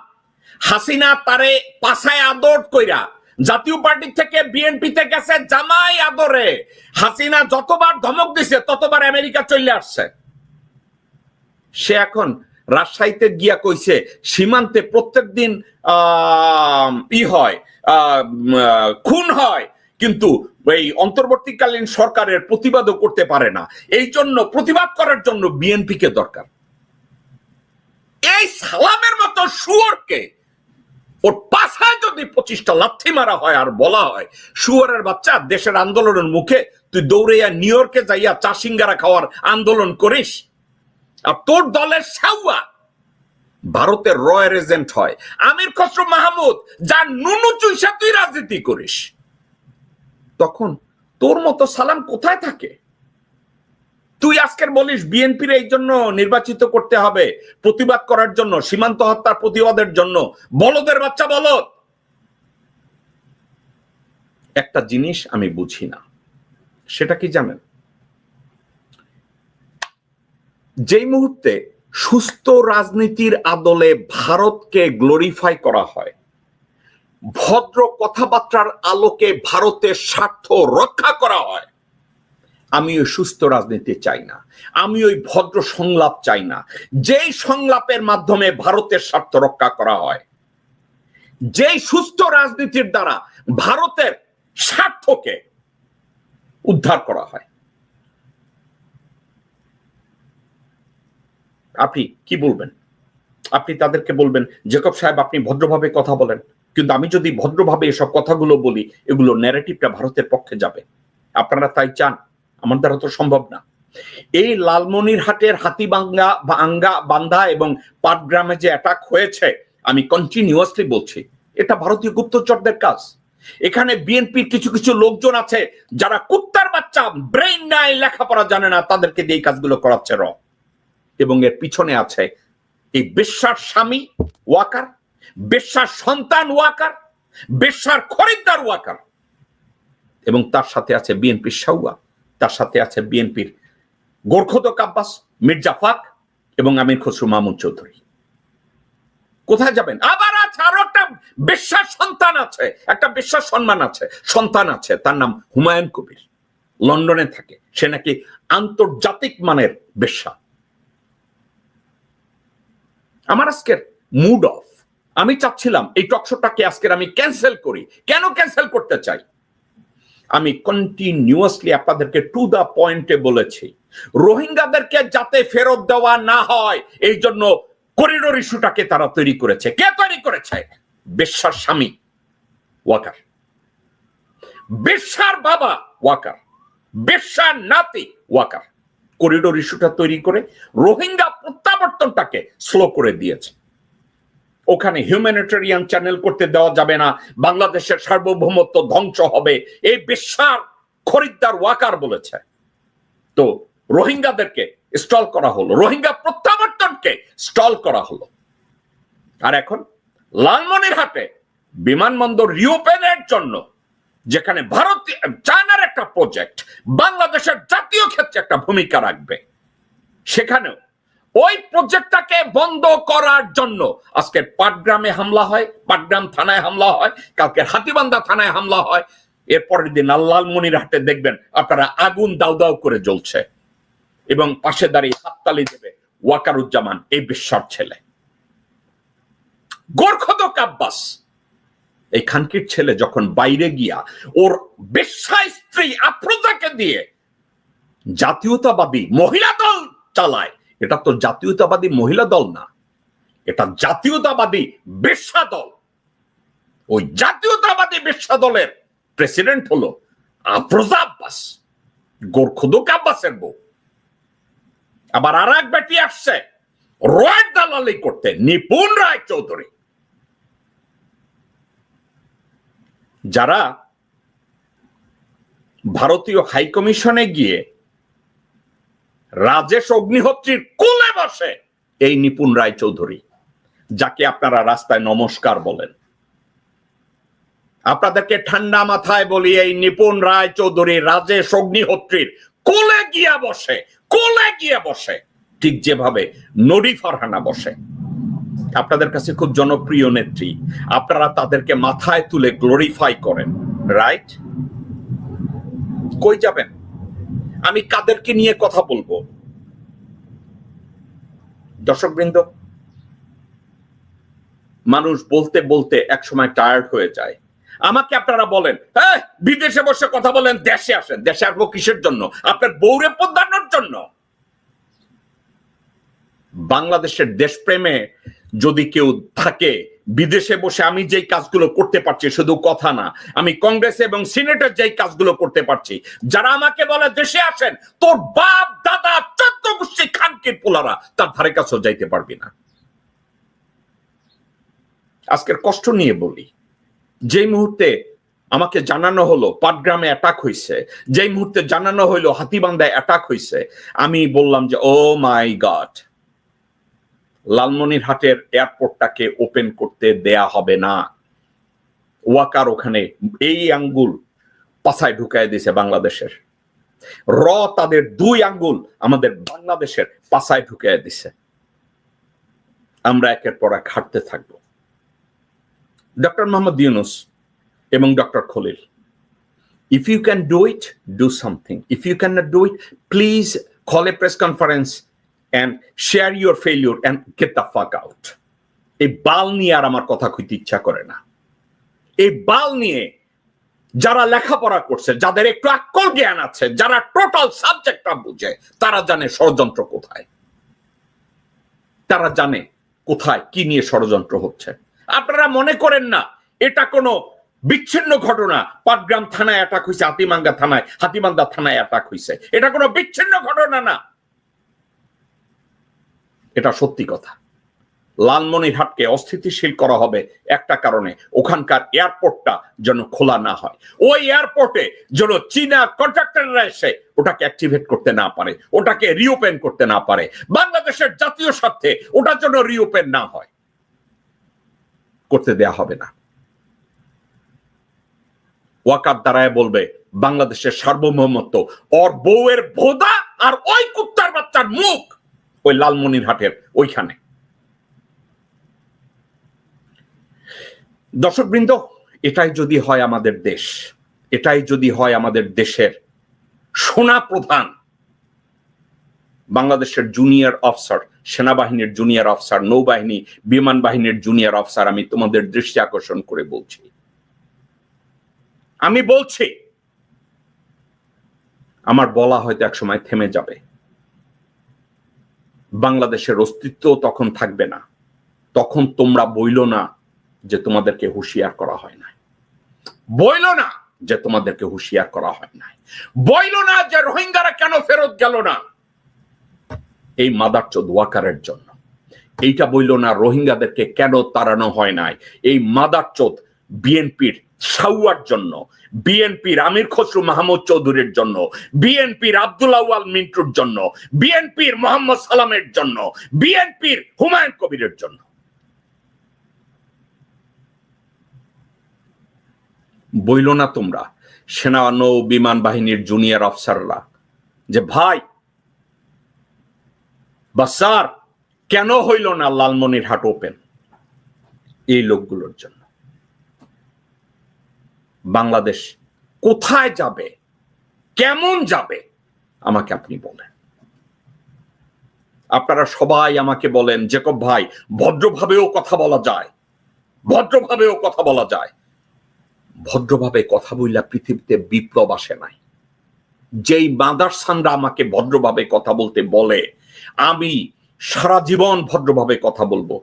হাসিনা তারে পাছায় আদর কইরা জাতীয় পার্টি থেকে বিএনপিতে গেছে জামাই আদরে। হাসিনা যতবার ধমক দিছে ততবার আমেরিকা চলে আসছে। সে এখন রাজশাহীতে গিয়া কইছে সীমান্তে প্রত্যেকদিন খুন হয়, কিন্তু এই অন্তর্বর্তীকালীন সরকারের প্রতিবাদও করতে পারে না। এই জন্য প্রতিবাদ করার জন্য বিএনপিকে দরকার। এই সালামের মতো শুয়োরকে ওর পাছায় যদি 25টা লাথি মারা হয় আর বলা হয় শুয়োরের বাচ্চা, দেশের আন্দোলনের মুখে তুই দৌড়াইয়া নিউ ইয়র্কে যাইয়া চা সিঙ্গারা খাওয়ার আন্দোলন করিস, আর তোর দলের সাউয়া ভারতের রয়ের এজেন্ট হয় আমির খসরু মাহমুদ, যার নুনু চুইসা তুই রাজনীতি করিস, তখন তোর মতো সালাম কোথায় থাকে? তুই আজকের বলিস বিএনপির এই জন্য নির্বাচিত করতে হবে, প্রতিবাদ করার জন্য, সীমান্ত হত্যার প্রতিবাদের জন্য। বলদের বাচ্চা বলদ। একটা জিনিস আমি বুঝি না, সেটা কি জানেন? যেই মুহূর্তে সুস্থ রাজনীতির আদলে ভারতকে গ্লোরিফাই করা হয়, ভদ্র কথাবার্তার আলোকে ভারতের স্বার্থ রক্ষা করা হয়, আমি ওই সুস্থ রাজনীতি চাই না, আমি ওই ভদ্র সংলাপ চাই না। যেই সংলাপের মাধ্যমে ভারতের স্বার্থ রক্ষা করা হয়, যেই সুস্থ রাজনীতির দ্বারা ভারতের স্বার্থকে উদ্ধার করা হয়। আপনি কি বলবেন? আপনি তাদেরকে বলবেন জেকব সাহেব আপনি ভদ্রভাবে কথা বলেন, কিন্তু আমি যদি ভদ্রভাবে এসব কথাগুলো বলি এগুলো ন্যারেটিভটা ভারতের পক্ষে যাবে। আপনারা তাই চান? আমার দ্বারা তো সম্ভব না। এই লালমনিরহাটের বান্ধা এবং পাটগ্রামে যে অ্যাটাক হয়েছে, আমি কন্টিনিউয়াসলি বলছি এটা ভারতীয় গুপ্তচরদের কাজ। এখানে বিএনপির কিছু কিছু লোকজন আছে যারা কুত্তার বাচ্চা, ব্রেইন নাই, লেখাপড়া জানে না, তাদেরকে দিয়ে এই কাজগুলো করাচ্ছে র। এবং এর পিছনে আছে এই বেশ্যার স্বামী ওয়াকার, বেশ্যার সন্তান ওয়াকার, বেশ্যার খরিদ্দার ওয়াকার, এবং তার সাথে আছে বিএনপির সাউয়া, তার সাথে আছে বিএনপির গোরখোদক আব্বাস, মির্জা ফাক এবং আমির খসরু মাহমুদ চৌধুরী। কোথায় যাবেন? আবার আছে আরো একটা বেশ্যার সন্তান আছে, একটা বেশ্যার সন্তান আছে, তার নাম হুমায়ুন কবির, লন্ডনে থাকে। সে নাকি আন্তর্জাতিক মানের বেশ্যা। আমার আজকের মুড অফ। আমি চাচ্ছিলাম এই টকশোটাকে আজকের আমি ক্যান্সেল করি। কেন ক্যান্সেল করতে চাই? আমি কন্টিনিউয়াসলি আপনাদেরকে টু দা পয়েন্টে বলেছি, রোহিঙ্গাদেরকে যাতে ফেরত দেওয়া না হয় এই জন্য করিডোর ইস্যুটাকে তারা তৈরি করেছে। কে তৈরি করেছে? বেশ্যার স্বামী ওয়াকার, বেশ্যার বাবা ওয়াকার, বেশ্যার নাতি ওয়াকার করিডোর ইস্যুটা তৈরি করে রোহিঙ্গা প্রত্যাবর্তনটাকে স্লো করে দিয়েছে। ওখানে হিউম্যানিটেরিয়ান চ্যানেল করতে দেওয়া যাবে না, বাংলাদেশের সার্বভৌমত্ব ধ্বংস হবে, এই বেশ্যার খরিদ্দার ওয়াকার বলেছে। তো রোহিঙ্গাদেরকে স্টল করা হলো, রোহিঙ্গা প্রত্যাবর্তনকে স্টল করা হলো। আর এখন লালমনিরহাটে বিমানবন্দর রিওপেনের জন্য, যেখানে ভারতীয় চায়নার একটা প্রজেক্ট বাংলাদেশের জাতীয় ক্ষেত্রে একটা ভূমিকা রাখবে, সেখানেও ওই প্রজেক্টটাকে বন্ধ করার জন্য আজকে পাটগ্রামে হামলা হয়, পাটগ্রাম থানায় হামলা হয়, কালকে হাতীবান্ধা থানায় হামলা হয়, এরপরের দিন লালমনিরহাটে দেখবেন আপনারা আগুন দাউ দাউ করে জ্বলছে, এবং পাশে দাঁড়িয়ে হাততালি দেবে ওয়াকারুজ্জামান, এই বেশ্যার ছেলে। গোরখোদক আব্বাস এই খানকির ছেলে যখন বাইরে গিয়া ওর বেশ্যা স্ত্রী আফরোজাকে দিয়ে জাতীয়তাবাদী মহিলা দল চালায়, এটা তো জাতীয়তাবাদী মহিলা দল না, এটা জাতীয়তাবাদী বেশ্যা দল। ওই জাতীয়তাবাদী বেশ্যা দলের প্রেসিডেন্ট হলো আফরোজা আব্বাস, গোরখুদুক আব্বাসের বউ। আবার আর এক বেটি আসছে রয়ের দালালি করতে, নিপুণ রায় চৌধুরী। যারা ভারতীয় হাইকমিশনে গিয়ে রাজেশ অগ্নিহোত্রীর কোলে বসে এই নিপুণ রায় চৌধুরী, যাকে আপনারা রাস্তায় নমস্কার বলেন। আপনাদেরকে ঠান্ডা মাথায় বলি, এই নিপুণ রায় চৌধুরী রাজেশ অগ্নিহোত্রীর কোলে গিয়া বসে, কোলে গিয়া বসে, ঠিক যেভাবে নড়ি ফারহানা বসে। আপনাদের কাছে খুব জনপ্রিয় নেত্রী, আপনারা তাদেরকে মাথায় তুলে গ্লোরিফাই করেন, রাইট? কই যাবেন? আমি কাদেরকে নিয়ে কথা বলবো? দর্শকবৃন্দ, মানুষ বলতে বলতে একসময় টায়ার্ড হয়ে যায়। আমাকে আপনারা বলেন, হ্যাঁ বিদেশে বসে কথা বলেন, দেশে আসেন। দেশে আসবো কিসের জন্য? আপনার বউরে পদানোর জন্য? বাংলাদেশের দেশপ্রেমে যদি কেউ থাকে, বিদেশে বসে আমি যেই কাজগুলো করতে পারছি, শুধু কথা না, আমি কংগ্রেসে এবং সিনেটের যেই কাজগুলো করতে পারছি, যারা আমাকে বলে দেশে আসেন, তোর বাপ দাদা 14 গোষ্ঠী খানকির পোলারা তার ধারে কাছেও যাইতে পারবি না। আজকের কষ্ট নিয়ে বলি, যেই মুহূর্তে আমাকে জানানো হলো পাটগ্রামে অ্যাটাক হয়েছে, যেই মুহূর্তে জানানো হলো হাতীবান্ধায় অ্যাটাক হয়েছে, আমি বললাম যে ও মাই গড, লালমনিরহাটের এয়ারপোর্টটাকে ওপেন করতে দেয়া হবে না। ওয়াকার ওখানে এই আঙ্গুল পাছায় ঢুকায় দিয়েছে বাংলাদেশের, তাদের 2 আঙ্গুল আমাদের বাংলাদেশের পাছায় ঢুকায় দিছে। আমরা একের পর এক হাঁটতে থাকবো। ডক্টর মোহাম্মদ ইউনূস এবং doctor Khalil, if you can do it, do something. If you cannot do it, please call a press conference and share your failure and get the fuck out. এই বাল নিয়ে আর আমার কথা কইতে ইচ্ছা করে না। এই বাল নিয়ে যারা লেখাপড়া করছে, যাদের একটু আক্কল জ্ঞান আছে, যারা টোটাল সাবজেক্টটা বুঝে, তারা জানে ষড়যন্ত্র কোথায়, তারা জানে কোথায় কি নিয়ে ষড়যন্ত্র হচ্ছে। আপনারা মনে করেন না এটা কোনো বিচ্ছিন্ন ঘটনা, পাটগ্রাম থানায় অ্যাটাক হয়েছে, হাতিবান্ধা থানায় অ্যাটাক হয়েছে, এটা কোনো বিচ্ছিন্ন ঘটনা না, এটা সত্যি কথা। লালমনিরহাটকে অস্থিতিশীল করা হবে একটা কারণে, ওখানকার এয়ারপোর্টটা যেন খোলা না হয়। ওই এয়ারপোর্টে যেন চীনা কন্ট্রাক্টররা এসে ওটাকে অ্যাক্টিভেট করতে না পারে, ওটাকে রিওপেন করতে না পারে। বাংলাদেশের জাতীয় স্বার্থে ওটার জন্য রিওপেন না হয়, করতে দেয়া হবে না। ওয়াকার দাঁড়ায় বলবে বাংলাদেশের সার্বভৌমত্ব, ওর বউয়ের ভোদা আর ওই কুত্তার বাচ্চার মুখ ওই লালমনিরহাটের ওইখানে। দর্শকবৃন্দ, এটাই যদি হয় আমাদের দেশ, এটাই যদি হয় আমাদের দেশের সোনা প্রধান, বাংলাদেশের জুনিয়র অফিসার, সেনাবাহিনীর জুনিয়র অফিসার, নৌবাহিনী বিমান বাহিনীর জুনিয়র অফিসার, আমি তোমাদের দৃষ্টি আকর্ষণ করে বলছি, আমি বলছি, আমার বলা হয়তো এক সময় থেমে যাবে। বাংলাদেশের অস্তিত্ব তখন থাকবে না। তখন তোমরা বইলো না যে তোমাদেরকে হুঁশিয়ার করা হয় না, বইলো না যে তোমাদেরকে হুঁশিয়ার করা হয় না, বইলো না যে রোহিঙ্গারা কেন ফেরত গেল না, এই মাদারচোদ ওয়াকারের জন্য। এইটা বইলো না রোহিঙ্গাদেরকে কেন তাড়ানো হয় নাই, এই মাদারচোদ বিএনপির সাউয়ার জন্য, বিএনপির আমির খসরু মাহমুদ চৌধুরীর জন্য, বিএনপির আব্দুল আউয়াল মিন্টুর জন্য, বিএনপির মোহাম্মদ সালামের জন্য, বিএনপির হুমায়ুন কবিরের জন্য। বইলো না তোমরা সেনা নৌ বিমান বাহিনীর জুনিয়র অফিসাররা যে ভাই বা স্যার কেন হইল না লালমনিরহাট ওপেন? এই লোকগুলোর জন্য। বাংলাদেশ কোথায় যাবে, কেমন যাবে, আমাকে আপনি বলেন। আপনারা সবাই আমাকে বলেন জেকব ভাই ভদ্রভাবেও কথা বলা যায়, ভদ্রভাবেও কথা বলা যায়। ভদ্রভাবে কথা বললা পৃথিবীতে বিপ্লব আসে নাই। যেই মাদারসানরা আমাকে ভদ্রভাবে কথা বলতে বলে, আমি সারা জীবন ভদ্রভাবে কথা বলবো।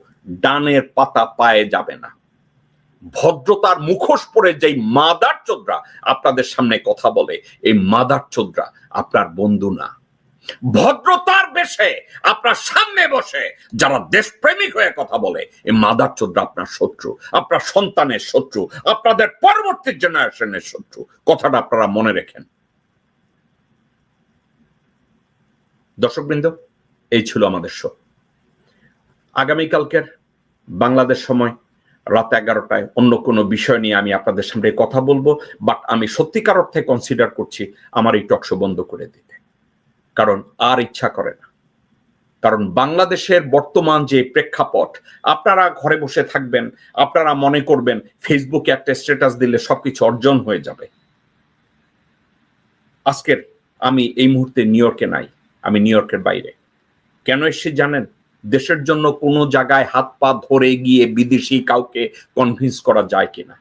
ডানের পাতা পায়ে যাবে না। ভদ্রতার মুখোশ পরে যেই মাদার চোদরা আপনাদের সামনে কথা বলে, এই মাদার চোদরা আপনার বন্ধু না। ভদ্রতার বেশে আপনার সামনে বসে যারা দেশপ্রেমিক হয়ে কথা বলে, এই মাদার চোদরা আপনার শত্রু, আপনার সন্তানের শত্রু, আপনাদের পরবর্তী জেনারেশনের শত্রু। কথাটা আপনারা মনে রাখেন। দর্শকবৃন্দ, এই ছিল আমাদের শো। আগামীকালকের বাংলাদেশ সময় রাত 11টায় অন্য কোনো বিষয় নিয়ে আমি আপনাদের সামনে কথা বলবো। বাট আমি সত্যিকার অর্থে কনসিডার করছি আমার এই টকশো বন্ধ করে দিতে, কারণ আর ইচ্ছা করে না। কারণ বাংলাদেশের বর্তমান যে প্রেক্ষাপট, আপনারা ঘরে বসে থাকবেন, আপনারা মনে করবেন ফেসবুকে একটা স্ট্যাটাস দিলে সবকিছু অর্জন হয়ে যাবে। আজকের আমি এই মুহূর্তে নিউ ইয়র্কে নাই, আমি নিউ ইয়র্কের বাইরে। কেন এসেছি জানেন? দেশের জন্য কোনো জায়গায় হাত পা ধরে গিয়ে বিদেশি কাউকে কনভিন্স করা যায় কিনা।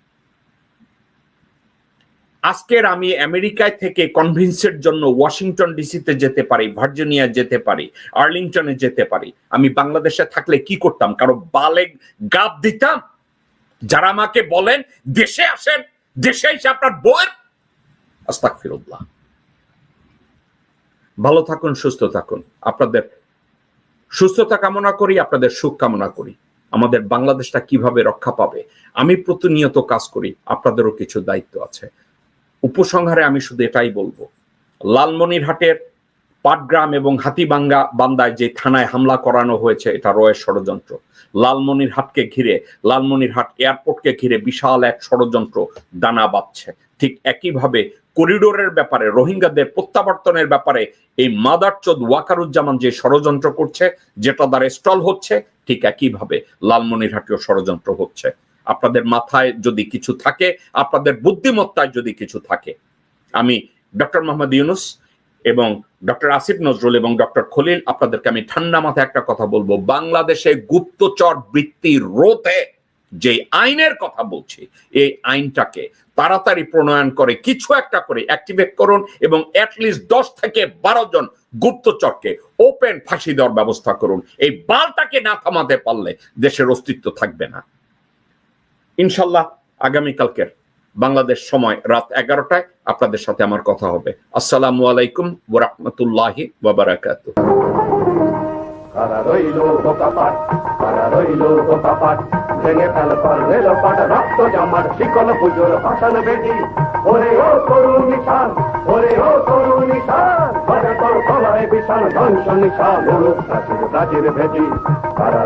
আজকের আমি আমেরিকায় থেকে কনভিন্সের জন্য ওয়াশিংটন ডিসিতে যেতে পারি, ভার্জিনিয়া যেতে পারি, আর্লিংটনে যেতে পারি। আমি বাংলাদেশে থাকলে কি করতাম? কারো বালে গাব দিতাম? যারা আমাকে বলেন দেশে আসেন, দেশে এসে আপনার বউয়ের, আস্তাগফিরুল্লাহ। ভালো থাকুন, সুস্থ থাকুন। আপনাদের সুস্থতা কামনা করি, আপনাদের সুখ কামনা করি। আমাদের বাংলাদেশটা কিভাবে রক্ষা পাবে আমি প্রতিনিয়ত কাজ করি, আপনাদেরও কিছু দায়িত্ব আছে। উপসংহারে আমি শুধু এটাই বলবো, লালমনিরহাটের পাটগ্রাম এবং হাতিবাঙ্গা বান্দায় যে থানায় হামলা করানো হয়েছে, এটা রয়ের ষড়যন্ত্র। লালমনিরহাটকে ঘিরে, লালমনিরহাট এয়ারপোর্টকে ঘিরে বিশাল এক ষড়যন্ত্র দানা বাঁধছে। ঠিক একইভাবে করিডোরের ব্যাপারে, রোহিঙ্গাদের প্রত্যাবর্তনের ব্যাপারে এই মাদারচোদ ওয়াকারুজ্জামান যে ষড়যন্ত্র করছে, যেটা দ্বারা স্টল হচ্ছে, ঠিক একইভাবে লালমনিরহাটেও ষড়যন্ত্র হচ্ছে। আপনাদের মাথায় যদি কিছু থাকে, আপনাদের বুদ্ধিমত্তায় যদি কিছু থাকে, আমি ডক্টর মোহাম্মদ ইউনুস এবং ডক্টর আসিফ নজরুল এবং ডক্টর খলিল আপনাদেরকে আমি ঠান্ডা মাথায় একটা কথা বলবো, বাংলাদেশে গুপ্তচর বৃত্তি রোধে যে আইনের কথা বলছি, এই আইনটাকে তাড়াতাড়ি প্রণয়ন করে কিছু একটা করে অ্যাক্টিভেট করুন এবং অ্যাটলিস্ট 10 থেকে 12 জন গুপ্তচরকে ওপেন ফাঁসি দেওয়ার ব্যবস্থা করুন। এই বালটাকে না থামাতে পারলে দেশের অস্তিত্ব থাকবে না। ইনশাল্লাহ আগামীকালকের বাংলাদেশ সময় রাত 11টায় আপনাদের সাথে আমার কথা হবে। আসসালামু আলাইকুম ওয়া রাহমাতুল্লাহি ওয়া বারাকাতুহু।
কারা রইল বোকাপাট, কারা রইল বোকাপাট, ভেঙে ফেল রেল পাট, রক্ত জমাট শিকল পুজোর ভাষণ বেদি। ওরে ও তরুণ নিশান, ওরে ও তরুণ নিশান, বাজে তোর গলায় বিশাল ধ্বংস নিশান, প্রাচীর প্রাচীর ভেদি। কারা